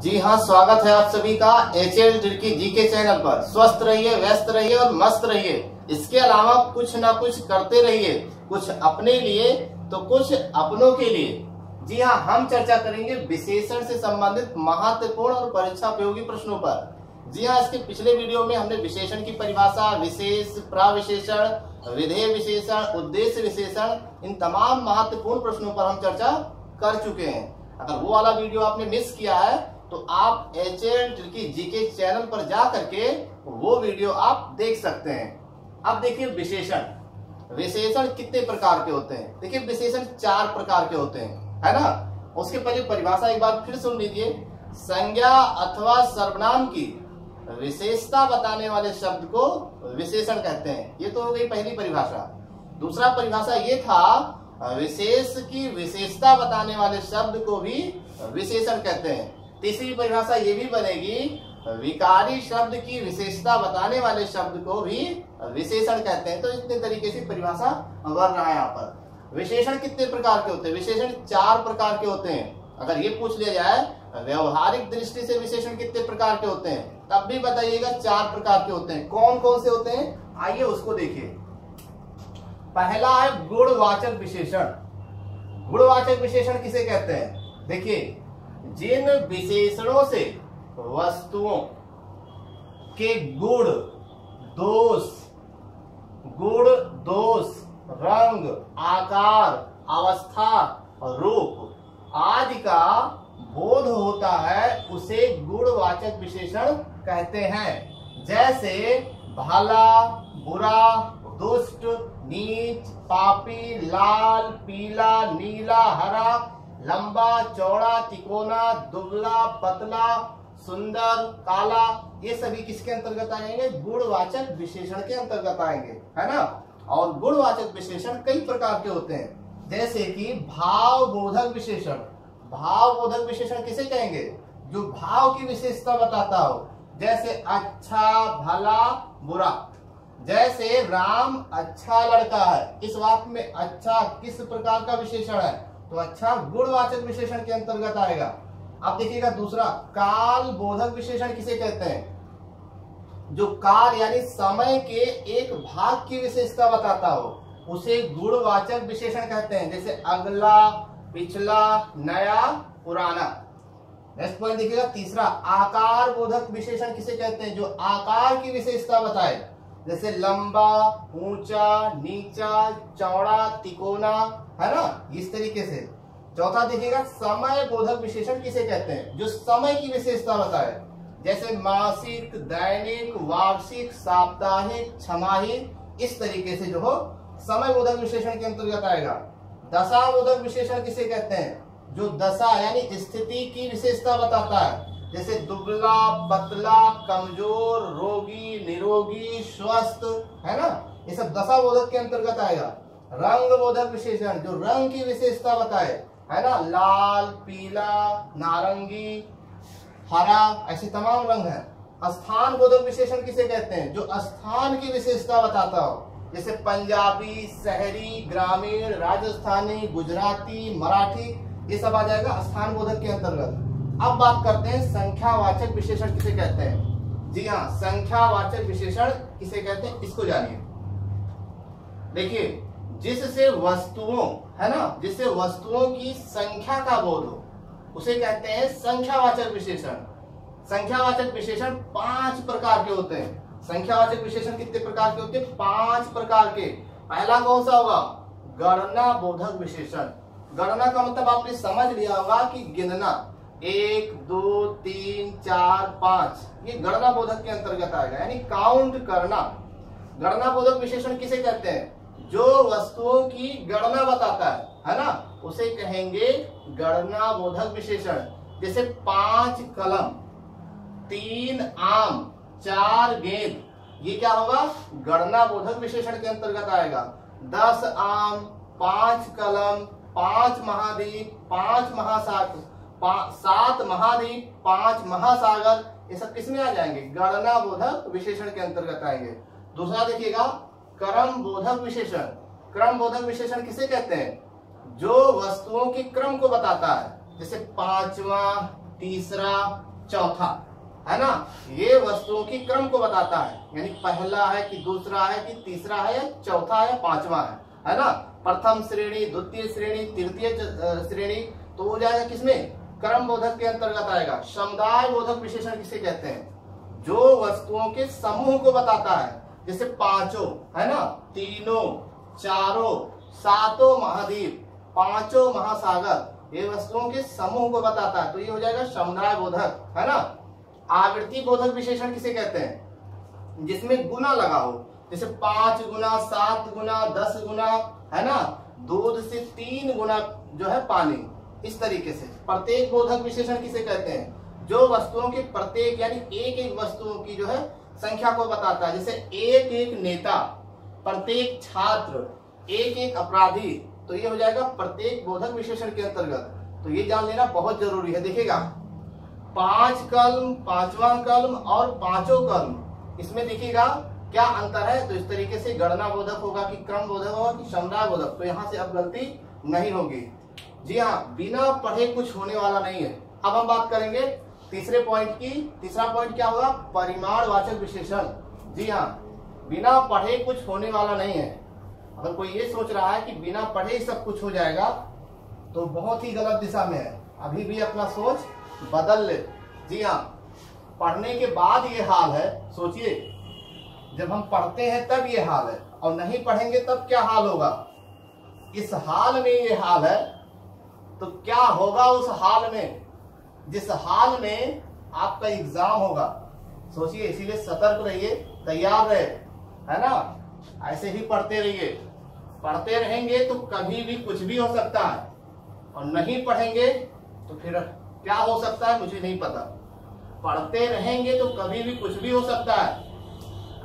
जी हाँ, स्वागत है आप सभी का HL तिर्की जीके चैनल पर। स्वस्थ रहिए, व्यस्त रहिए और मस्त रहिए। इसके अलावा कुछ ना कुछ करते रहिए, कुछ अपने लिए तो कुछ अपनों के लिए। जी हाँ, हम चर्चा करेंगे विशेषण से संबंधित महत्वपूर्ण और परीक्षा उपयोगी प्रश्नों पर। जी हाँ, इसके पिछले वीडियो में हमने विशेषण की परिभाषा, विशेष, प्रविशेषण, विधेय विशेषण, उद्देश्य विशेषण, इन तमाम महत्वपूर्ण प्रश्नों पर हम चर्चा कर चुके हैं। अगर वो वाला वीडियो आपने मिस किया है तो आप HL तिर्की जीके चैनल पर जा करके वो वीडियो आप देख सकते हैं। अब देखिए विशेषण। विशेषण कितने प्रकार के होते हैं? देखिए विशेषण 4 प्रकार के होते हैं, है ना। उसके पहले परिभाषा एक बार फिर सुन लीजिए। संज्ञा अथवा सर्वनाम की विशेषता बताने वाले शब्द को विशेषण कहते हैं। ये तो हो गई पहली परिभाषा। दूसरा परिभाषा ये था, विशेष की विशेषता बताने वाले शब्द को भी विशेषण कहते हैं। तीसरी परिभाषा ये भी बनेगी, विकारी शब्द की विशेषता बताने वाले शब्द को भी विशेषण कहते हैं। तो इतने तरीके से परिभाषा बन रहा है यहाँ पर। विशेषण कितने प्रकार के होते हैं? विशेषण 4 प्रकार के होते हैं। अगर ये पूछ लिया जाए व्यवहारिक दृष्टि से विशेषण कितने प्रकार के होते हैं, तब भी बताइएगा 4 प्रकार के होते हैं। कौन कौन से होते हैं, आइए उसको देखिए। पहला है गुणवाचक विशेषण। गुणवाचक विशेषण किसे कहते हैं? देखिए, जिन विशेषणों से वस्तुओं के गुण, दोष, रंग, आकार, अवस्था, रूप आदि का बोध होता है, उसे गुणवाचक विशेषण कहते हैं। जैसे भला, बुरा, दुष्ट, नीच, पापी, लाल, पीला, नीला, हरा, लंबा, चौड़ा, तिकोना, दुबला, पतला, सुंदर, काला, ये सभी किसके अंतर्गत आएंगे? गुणवाचक विशेषण के अंतर्गत आएंगे, है ना। और गुणवाचक विशेषण कई प्रकार के होते हैं, जैसे कि भावबोधक विशेषण। भावबोधक विशेषण किसे कहेंगे? जो भाव की विशेषता बताता हो, जैसे अच्छा, भला, बुरा। जैसे राम अच्छा लड़का है, इस वाक्य में अच्छा किस प्रकार का विशेषण है? तो अच्छा गुणवाचक विशेषण के अंतर्गत आएगा। अब देखिएगा दूसरा, काल बोधक विशेषण किसे कहते हैं? जो काल यानी समय के एक भाग की विशेषता बताता हो, उसे गुणवाचक विशेषण कहते हैं। जैसे अगला, पिछला, नया, पुराना। नेक्स्ट पॉइंट देखिएगा तीसरा, आकार बोधक विशेषण किसे कहते हैं? जो आकार की विशेषता बताए, जैसे लंबा, ऊंचा, नीचा, चौड़ा, तिकोना, है ना, इस तरीके से। चौथा देखिएगा, समय बोधक विशेषण किसे कहते हैं? जो समय की विशेषता बताए, जैसे मासिक, दैनिक, वार्षिक, साप्ताहिक, छमाहिक, इस तरीके से जो हो समय बोधक विशेषण के अंतर्गत आएगा। दशा बोधक विशेषण किसे कहते हैं? जो दशा यानी स्थिति की विशेषता बताता है, जैसे दुबला, पतला, कमजोर, रोगी, निरोगी, स्वस्थ, है ना, ये सब दशा बोधक के अंतर्गत आएगा। रंग बोधक विशेषण, जो रंग की विशेषता बताए, है ना, लाल, पीला, नारंगी, हरा, ऐसे तमाम रंग हैं। स्थान बोधक विशेषण किसे कहते हैं? जो स्थान की विशेषता बताता हो, जैसे पंजाबी, शहरी, ग्रामीण, राजस्थानी, गुजराती, मराठी, ये सब आ जाएगा स्थान बोधक के अंतर्गत। अब बात करते हैं संख्यावाचक विशेषण किसे कहते हैं। जी हाँ, संख्यावाचक विशेषण किसे कहते हैं, इसको जानिए। देखिए, जिससे वस्तुओं, है ना, जिससे वस्तुओं की संख्या का बोध हो, उसे कहते हैं संख्यावाचक विशेषण। संख्यावाचक विशेषण 5 प्रकार के होते हैं। संख्यावाचक विशेषण कितने प्रकार के होते हैं? 5 प्रकार के। पहला कौन सा होगा? गणना बोधक विशेषण। गणना का मतलब आपने समझ लिया होगा कि गिनना, 1, 2, 3, 4, 5, ये गणना बोधक के अंतर्गत आएगा, यानी काउंट करना। गणना बोधक विशेषण किसे कहते हैं? जो वस्तुओं की गणना बताता है ना, उसे कहेंगे गणना बोधक विशेषण। जैसे 5 कलम, 3 आम, 4 गेंद, ये क्या होगा? गणना बोधक विशेषण के अंतर्गत आएगा। 10 आम, 5 कलम, 5 महाद्वीप, 5 महासागर, 7 महाद्वीप, 5 महासागर, ये सब किसमें आ जाएंगे? गणना बोधक विशेषण के अंतर्गत आएंगे। दूसरा देखिएगा, क्रम बोधक विशेषण। क्रम बोधक विशेषण किसे कहते हैं? जो वस्तुओं के क्रम को बताता है, जैसे 5वां, तीसरा, चौथा, है ना। ये वस्तुओं की क्रम को बताता है, यानी पहला है कि दूसरा है कि तीसरा है या चौथा है पांचवा है ना। प्रथम श्रेणी, द्वितीय श्रेणी, तृतीय श्रेणी, तो हो जाएगा किसमें, क्रम बोधक के अंतर्गत आएगा। समुदाय बोधक विशेषण किसे कहते हैं, जो वस्तुओं के समूह को बताता है, जैसे पांचों, है ना, तीनों, चारों, सातों महाद्वीप, पांचों महासागर, ये वस्तुओं के समूह को बताता है, तो ये हो जाएगा समुदाय बोधक, है ना। आवृत्ति बोधक विशेषण किसे कहते हैं, जिसमें गुना लगा हो, जैसे 5 गुना, 7 गुना, 10 गुना, है ना, दूध से 3 गुना जो है पानी, इस तरीके से। प्रत्येक बोधक विशेषण किसे कहते हैं, जो वस्तुओं के प्रत्येक यानी एक एक वस्तुओं की जो है संख्या को बताता है, जैसे एक एक नेता, प्रत्येक छात्र, एक एक अपराधी, तो ये हो जाएगा प्रत्येक बोधक विशेषण के अंतर्गत। तो ये जान लेना बहुत जरूरी है। देखिएगा 5 कलम, 5वां कलम और पांचों कलम, इसमें देखिएगा क्या अंतर है। तो इस तरीके से गणना बोधक होगा कि क्रम बोधक होगा कि समुदाय बोधक, तो यहाँ से अब गलती नहीं होगी। जी हाँ, बिना पढ़े कुछ होने वाला नहीं है। अब हम बात करेंगे तीसरे पॉइंट की। तीसरा पॉइंट क्या होगा, परिमाणवाचक विशेषण। जी हाँ, बिना पढ़े कुछ होने वाला नहीं है। अगर कोई ये सोच रहा है कि बिना पढ़े ही सब कुछ हो जाएगा, तो बहुत ही गलत दिशा में है। अभी भी अपना सोच बदल ले। जी हाँ, पढ़ने के बाद ये हाल है, सोचिए, जब हम पढ़ते हैं तब ये हाल है, और नहीं पढ़ेंगे तब क्या हाल होगा। इस हाल में ये हाल है, तो क्या होगा उस हाल में, जिस हाल में आपका एग्जाम होगा। सोचिए, इसीलिए सतर्क रहिए, तैयार रहे, है ना। ऐसे ही पढ़ते रहिए, पढ़ते रहेंगे तो कभी भी कुछ भी हो सकता है, और नहीं पढ़ेंगे तो फिर क्या हो सकता है मुझे नहीं पता। पढ़ते रहेंगे तो कभी भी कुछ भी हो सकता है।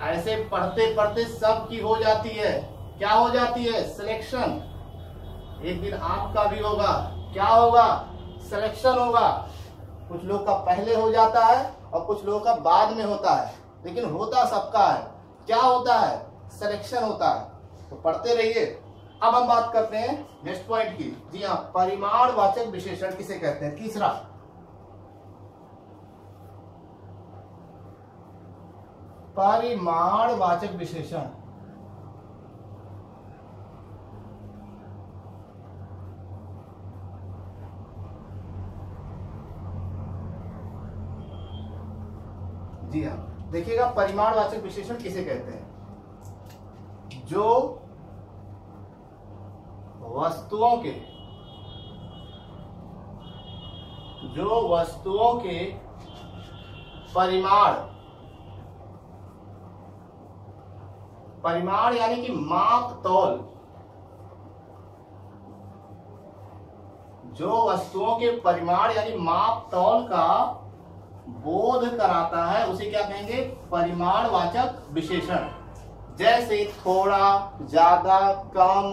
ऐसे पढ़ते पढ़ते सबकी हो जाती है, क्या हो जाती है, सिलेक्शन। एक दिन आपका भी होगा, क्या होगा, सिलेक्शन होगा। कुछ लोग का पहले हो जाता है और कुछ लोगों का बाद में होता है, लेकिन होता सबका है। क्या होता है, सिलेक्शन होता है। तो पढ़ते रहिए। अब हम बात करते हैं नेक्स्ट पॉइंट की। जी हाँ, परिमाणवाचक विशेषण किसे कहते हैं, तीसरा। परिमाणवाचक विशेषण, जी हाँ, देखिएगा परिमाणवाचक विशेषण किसे कहते हैं, जो वस्तुओं के परिमाण यानी कि माप तौल, जो वस्तुओं के परिमाण यानी माप तौल का बोध कराता है, उसे क्या कहेंगे, परिमाणवाचक विशेषण। जैसे थोड़ा, ज्यादा, कम,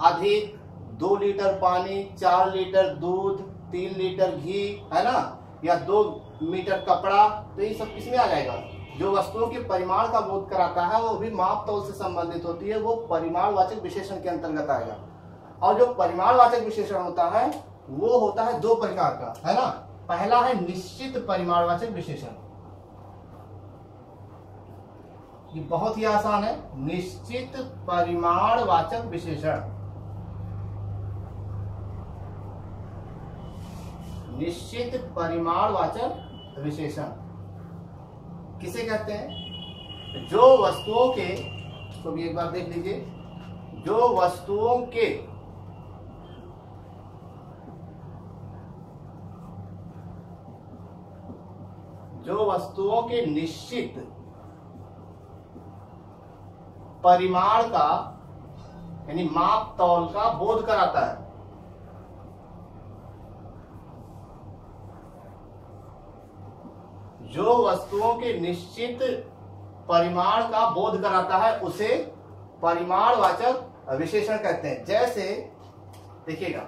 अधिक, 2 लीटर पानी, 4 लीटर दूध, 3 लीटर घी, है ना, या 2 मीटर कपड़ा, तो ये सब किसमें आ जाएगा, जो वस्तुओं के परिमाण का बोध कराता है, वो भी माप तौल से संबंधित होती है, वो परिमाणवाचक विशेषण के अंतर्गत आएगा। और जो परिमाणवाचक विशेषण होता है वो होता है 2 प्रकार का, है ना। पहला है निश्चित परिमाणवाचक विशेषण, ये बहुत ही आसान है, निश्चित परिमाणवाचक विशेषण। निश्चित परिमाणवाचक विशेषण किसे कहते हैं, जो वस्तुओं के, तो भी एक बार देख लीजिए, जो वस्तुओं के निश्चित परिमाण का यानी माप तौल का बोध कराता है। जो वस्तुओं के निश्चित परिमाण का बोध कराता है उसे परिमाणवाचक विशेषण कहते हैं। जैसे देखिएगा,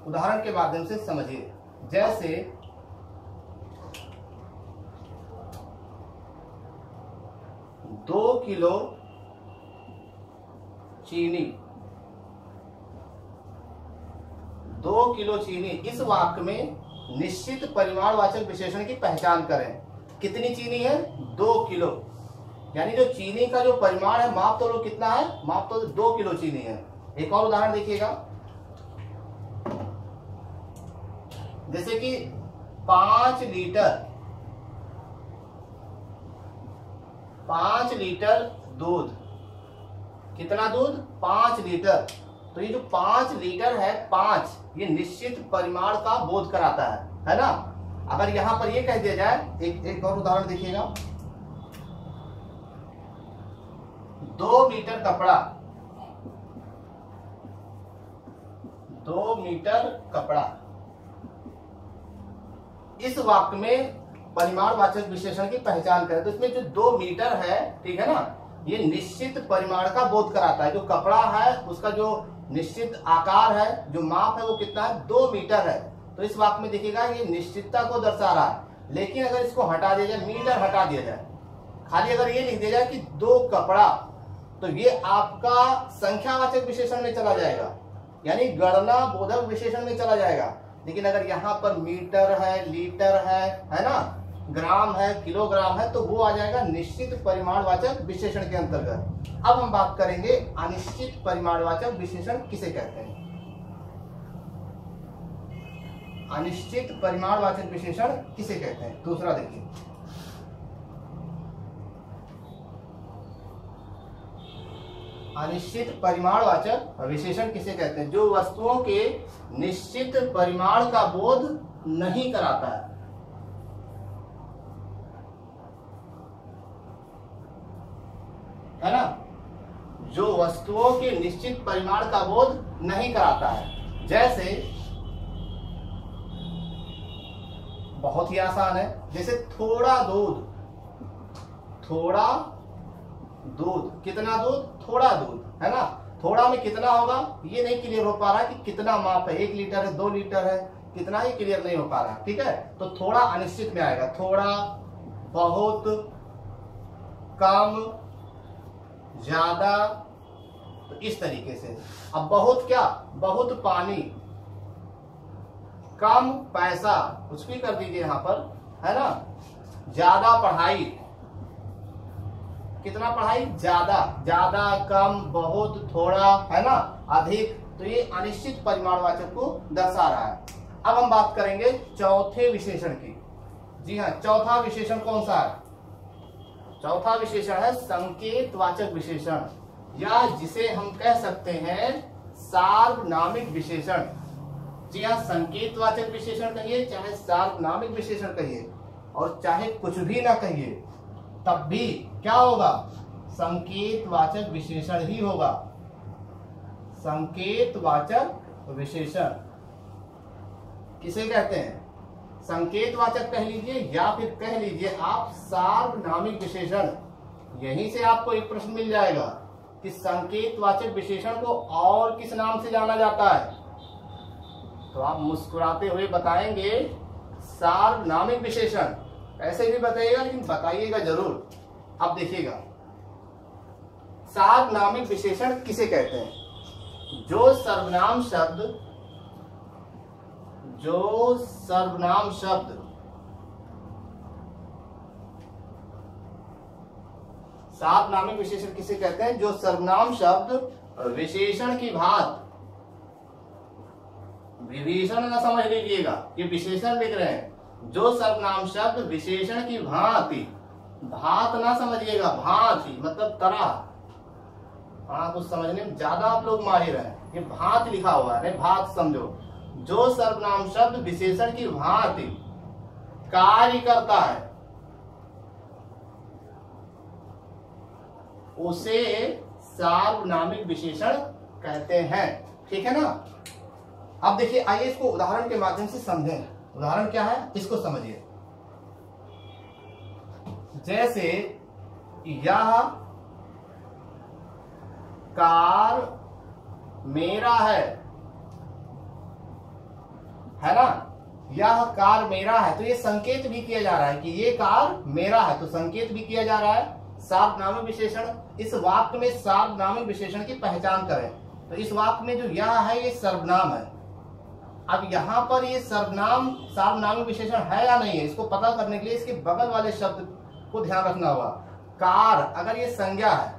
उदाहरण के माध्यम से समझिए। जैसे 2 किलो चीनी, 2 किलो चीनी, इस वाक्य में निश्चित परिमाणवाचक विशेषण की पहचान करें। कितनी चीनी है? 2 किलो। यानी जो चीनी का जो परिमाण है, माप तोलो कितना है? माप तोलो 2 किलो चीनी है। एक और उदाहरण देखिएगा, जैसे कि 5 लीटर दूध। कितना दूध? 5 लीटर। तो ये जो 5 लीटर है, 5, ये निश्चित परिमाण का बोध कराता है ना। अगर यहां पर ये कह दिया जाए, एक और उदाहरण देखिएगा, 2 मीटर कपड़ा, 2 मीटर कपड़ा, इस वाक्य में परिमाणवाचक विशेषण की पहचान करें। तो इसमें जो 2 मीटर है, ठीक है ना, ये निश्चित परिमाण का बोध कराता है। जो कपड़ा है उसका जो निश्चित आकार है, जो माप है, वो कितना है? 2 मीटर है। तो इस वाक्य में देखिएगा ये निश्चितता को दर्शा रहा है। लेकिन अगर इसको हटा दिया जाए, मीटर हटा दिया जाए, खाली अगर ये लिख दिया जाए कि 2 कपड़ा, तो ये आपका संख्यावाचक विशेषण में चला जाएगा, यानी गणना बोधक विशेषण में चला जाएगा। लेकिन अगर यहाँ पर मीटर है, लीटर है ना, ग्राम है, किलोग्राम है, तो वो आ जाएगा निश्चित परिमाणवाचक विशेषण के अंतर्गत। अब हम बात करेंगे अनिश्चित परिमाणवाचक विशेषण किसे कहते हैं। अनिश्चित परिमाणवाचक विशेषण किसे कहते हैं? दूसरा देखिए, अनिश्चित परिमाणवाचक विशेषण किसे कहते हैं? जो वस्तुओं के निश्चित परिमाण का बोध नहीं कराता है ना, जो वस्तुओं के निश्चित परिमाण का बोध नहीं कराता है। जैसे बहुत ही आसान है, जैसे थोड़ा दूध, थोड़ा दूध, कितना दूध? थोड़ा दूध, है ना। थोड़ा में कितना होगा ये नहीं क्लियर हो पा रहा कि कितना माप है, 1 लीटर है, 2 लीटर है, कितना ही क्लियर नहीं हो पा रहा, ठीक है। तो थोड़ा अनिश्चित में आएगा, थोड़ा, बहुत, कम, ज्यादा, तो इस तरीके से। अब बहुत क्या? बहुत पानी, कम पैसा, कुछ भी कर दीजिए यहां पर, है ना। ज्यादा पढ़ाई, कितना पढ़ाई? ज्यादा, ज्यादा, कम, बहुत, थोड़ा, है ना, अधिक। तो ये अनिश्चित परिमाणवाचक को दर्शा रहा है। अब हम बात करेंगे चौथे विशेषण की। जी हाँ, चौथा विशेषण कौन सा है? चौथा विशेषण है संकेतवाचक विशेषण, या जिसे हम कह सकते हैं सार्वनामिक विशेषण। जी हाँ, संकेतवाचक विशेषण कहिए, चाहे सार्वनामिक विशेषण कहिए, और चाहे कुछ भी ना कहिए, तब भी क्या होगा? संकेतवाचक विशेषण ही होगा। संकेतवाचक विशेषण किसे कहते हैं? संकेतवाचक कह लीजिए, या फिर कह लीजिए आप सार्वनामिक विशेषण। यहीं से आपको एक प्रश्न मिल जाएगा कि संकेतवाचक विशेषण को और किस नाम से जाना जाता है, तो आप मुस्कुराते हुए बताएंगे सार्वनामिक विशेषण। ऐसे भी बताइएगा, लेकिन बताइएगा जरूर। अब देखिएगा, सार्वनामिक विशेषण किसे कहते हैं? जो सर्वनाम शब्द सार्वनामिक विशेषण किसे कहते हैं? जो सर्वनाम शब्द विशेषण की भांति, विभीषण ना समझ लीजिएगा, ये विशेषण लिख रहे हैं। जो सर्वनाम शब्द विशेषण की भांति, भात ना समझिएगा, भांति मतलब तरह। हाँ, कुछ समझने में ज्यादा आप लोग माहिर हैं, ये भांति लिखा हुआ है, भात समझो। जो सर्वनाम शब्द विशेषण की भांति कार्य करता है, उसे सार्वनामिक विशेषण कहते हैं, ठीक है ना। अब देखिए, आइए इसको उदाहरण के माध्यम से समझें। उदाहरण क्या है, इसको समझिए। जैसे यह कार मेरा है ना, यह कार मेरा है, तो ये संकेत भी किया जा रहा है कि ये कार मेरा है, तो संकेत भी किया जा रहा है। सार्वनामिक विशेषण, इस वाक्य में सार्वनामिक विशेषण की पहचान करें। तो इस वाक्य में जो यह है, ये सर्वनाम है, अब यहाँ पर ये सर्वनाम सार्वनामिक विशेषण है या नहीं है, इसको पता करने के लिए इसके बगल वाले शब्द को ध्यान रखना होगा। कार अगर ये संज्ञा है,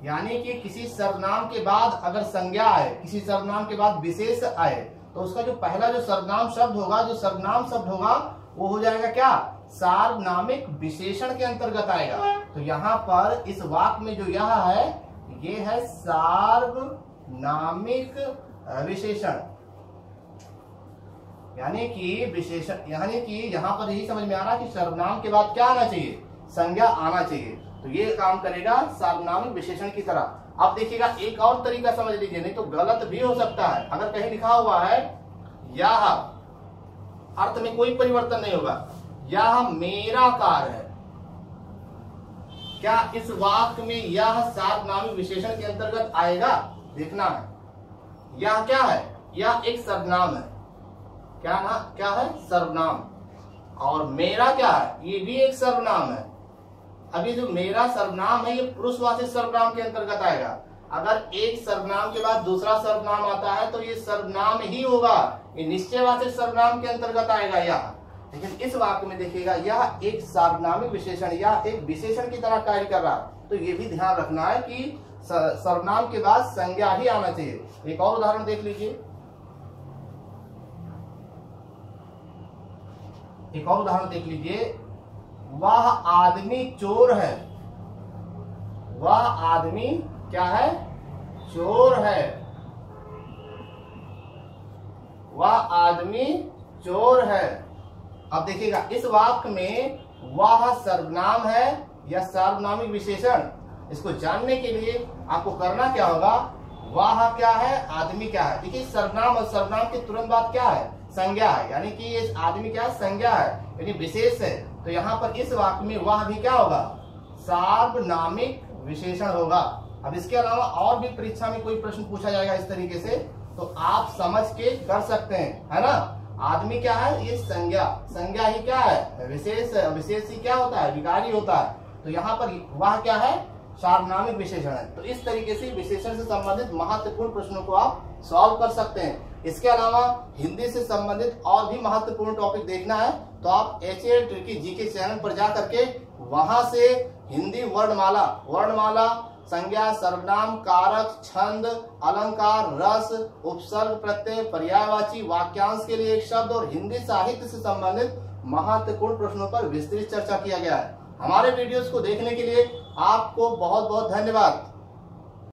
यानी कि किसी सर्वनाम के बाद अगर संज्ञा आए, किसी सर्वनाम के बाद विशेष आए, तो उसका जो पहला जो सर्वनाम शब्द होगा, जो सर्वनाम शब्द होगा, वो हो जाएगा क्या, सार्वनामिक विशेषण के अंतर्गत आएगा। तो यहाँ पर इस वाक्य में जो यह है, ये है सार्वनामिक विशेषण, यानी कि विशेषण, यानी कि यहाँ पर यही समझ में आ रहा है कि सर्वनाम के बाद क्या आना चाहिए, संज्ञा आना चाहिए। तो ये काम करेगा सार्वनामिक विशेषण की तरह। अब देखिएगा एक और तरीका समझ लीजिए, नहीं तो गलत भी हो सकता है। अगर कहीं लिखा हुआ है यह, अर्थ में कोई परिवर्तन नहीं होगा, यह मेरा कार है, क्या इस वाक्य में यह सार्वनामिक विशेषण के अंतर्गत आएगा, देखना है। यह क्या है, यह एक सर्वनाम है, क्या है, सर्वनाम। और मेरा क्या है, ये भी एक सर्वनाम है। अभी जो मेरा सर्वनाम है, ये पुरुषवाचक सर्वनाम के अंतर्गत आएगा। अगर एक सर्वनाम के बाद दूसरा सर्वनाम आता है तो ये सर्वनाम ही होगा, ये निश्चयवाचक सर्वनाम के अंतर्गत आएगा यह। लेकिन इस वाक्य में देखिएगा यह एक सार्वनामिक विशेषण या एक विशेषण की तरह कार्य कर रहा है। तो ये भी ध्यान रखना है कि सर्वनाम के बाद संज्ञा ही आना चाहिए। एक और उदाहरण देख लीजिए, एक और उदाहरण देख लीजिए, वह आदमी चोर है, वह आदमी क्या है, चोर है, वह आदमी चोर है। अब देखिएगा इस वाक्य में वह सर्वनाम है या सार्वनामिक विशेषण, इसको जानने के लिए आपको करना क्या होगा, वह क्या है, आदमी क्या है। देखिए सर्वनाम और सर्वनाम के तुरंत बाद क्या है, संज्ञा है, यानी कि ये आदमी क्या है, संज्ञा है, यानी विशेष है। तो यहाँ पर इस वाक्य में वह भी क्या होगा, सार्वनामिक विशेषण होगा। अब इसके अलावा और भी परीक्षा में कोई प्रश्न पूछा जाएगा इस तरीके से, तो आप समझ के कर सकते हैं, है ना। आदमी क्या है, ये संज्ञा, संज्ञा ही क्या है, विशेष है, विशेष ही क्या होता है, विकारी होता है। तो यहाँ पर वह क्या है, सार्वनामिक विशेषण है। तो इस तरीके से विशेषण से संबंधित महत्वपूर्ण प्रश्नों को आप सॉल्व कर सकते हैं। इसके अलावा हिंदी से संबंधित और भी महत्वपूर्ण टॉपिक देखना है तो आप HAL ट्रिकी जीके चैनल पर जा करके वहां से हिंदी वर्णमाला, संज्ञा, सर्वनाम, कारक, छंद, अलंकार, रस, उपसर्ग, प्रत्यय, पर्यायवाची, वाक्यांश के लिए एक शब्द और हिंदी साहित्य से संबंधित महत्वपूर्ण प्रश्नों पर विस्तृत चर्चा किया गया है। हमारे वीडियोस को देखने के लिए आपको बहुत बहुत धन्यवाद।